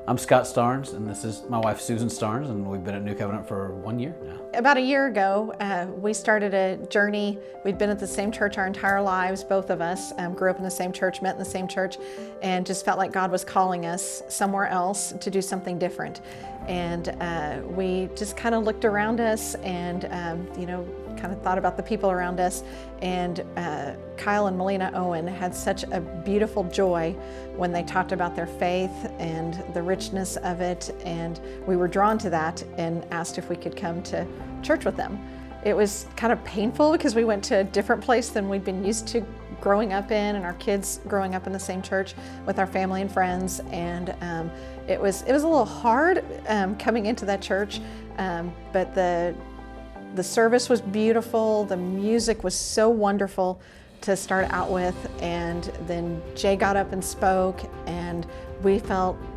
I'm Scott Starns, and this is my wife Susan Starns, and we've been at New Covenant for 1 year now. About a year ago, we started a journey. We'd been at the same church our entire lives, both of us. Grew up in the same church, met in the same church, and just felt like God was calling us somewhere else to do something different. And we just kind of looked around us and, kind of thought about the people around us. And Kyle and Melina Owen had such a beautiful joy when they talked about their faith and the richness of it. And we were drawn to that and asked if we could come to church with them. It was kind of painful because we went to a different place than we'd been used to growing up in, and our kids growing up in the same church with our family and friends. And it was a little hard coming into that church, but the service was beautiful. The music was so wonderful to start out with, and then Jay got up and spoke, and we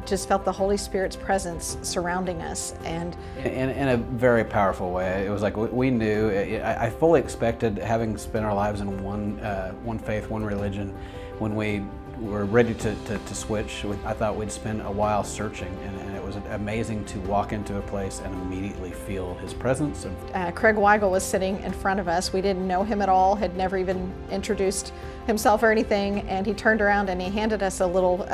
just felt the Holy Spirit's presence surrounding us, and in a very powerful way. It was like we knew. I fully expected, having spent our lives in one faith, one religion, when we were ready to switch, I thought we'd spend a while searching, and it was amazing to walk into a place and immediately feel His presence. Craig Weigel was sitting in front of us. We didn't know him at all, had never even introduced himself or anything, and he turned around and he handed us a little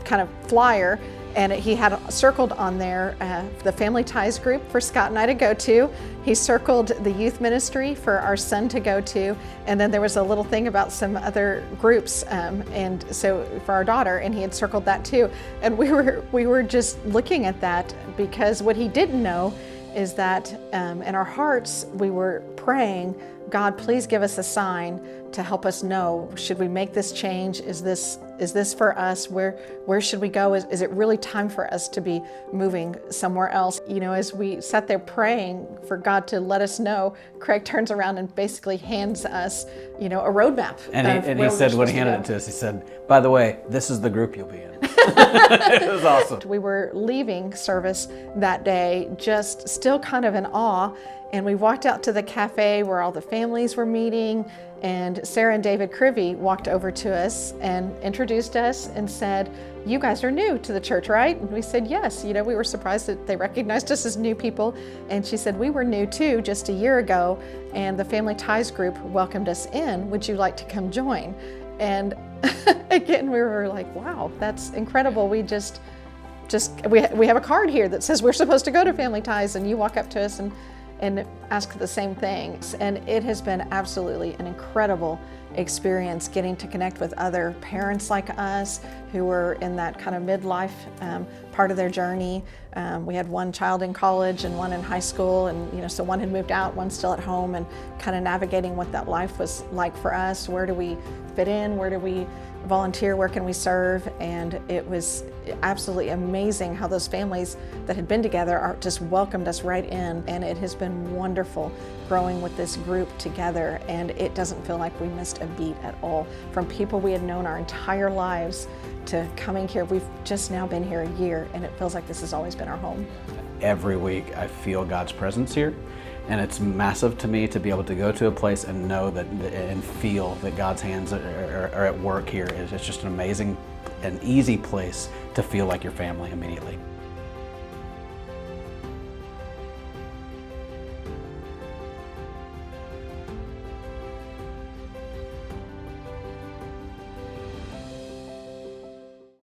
kind of flyer, and he had circled on there the Family Ties group for Scott and I to go to. He circled the youth ministry for our son to go to, and then there was a little thing about some other groups, and so for our daughter, and he had circled that too. And we were just looking at that, because what he didn't know is that in our hearts we were praying, God, please give us a sign to help us know, should we make this change? Is this for us? Where should we go? Is it really time for us to be moving somewhere else? You know, as we sat there praying for God to let us know, Craig turns around and basically hands us, a roadmap. And he said, when he handed it to us, he said, by the way, this is the group you'll be in. It was awesome. We were leaving service that day, just still kind of in awe, and we walked out to the cafe where all the families were meeting, and Sarah and David Crivy walked over to us and introduced us and said, you guys are new to the church, right? And we said, yes. We were surprised that they recognized us as new people. And she said, we were new too just a year ago, and the Family Ties group welcomed us in. Would you like to come join? And again, we were like, wow, that's incredible. We we have a card here that says we're supposed to go to Family Ties, and you walk up to us and ask the same things. And it has been absolutely an incredible experience getting to connect with other parents like us who were in that kind of midlife part of their journey. We had one child in college and one in high school, and so one had moved out, one's still at home, and kind of navigating what that life was like for us. Where do we fit in? Where do we volunteer? Where can we serve? And it was absolutely amazing how those families that had been together just welcomed us right in, and it has been wonderful growing with this group together, and it doesn't feel like we missed a beat at all. From people we had known our entire lives to coming here, we've just now been here a year, and it feels like this has always been our home. Every week I feel God's presence here, and it's massive to me to be able to go to a place and know that and feel that God's hands are at work here. It's just an amazing, an easy place to feel like your family immediately.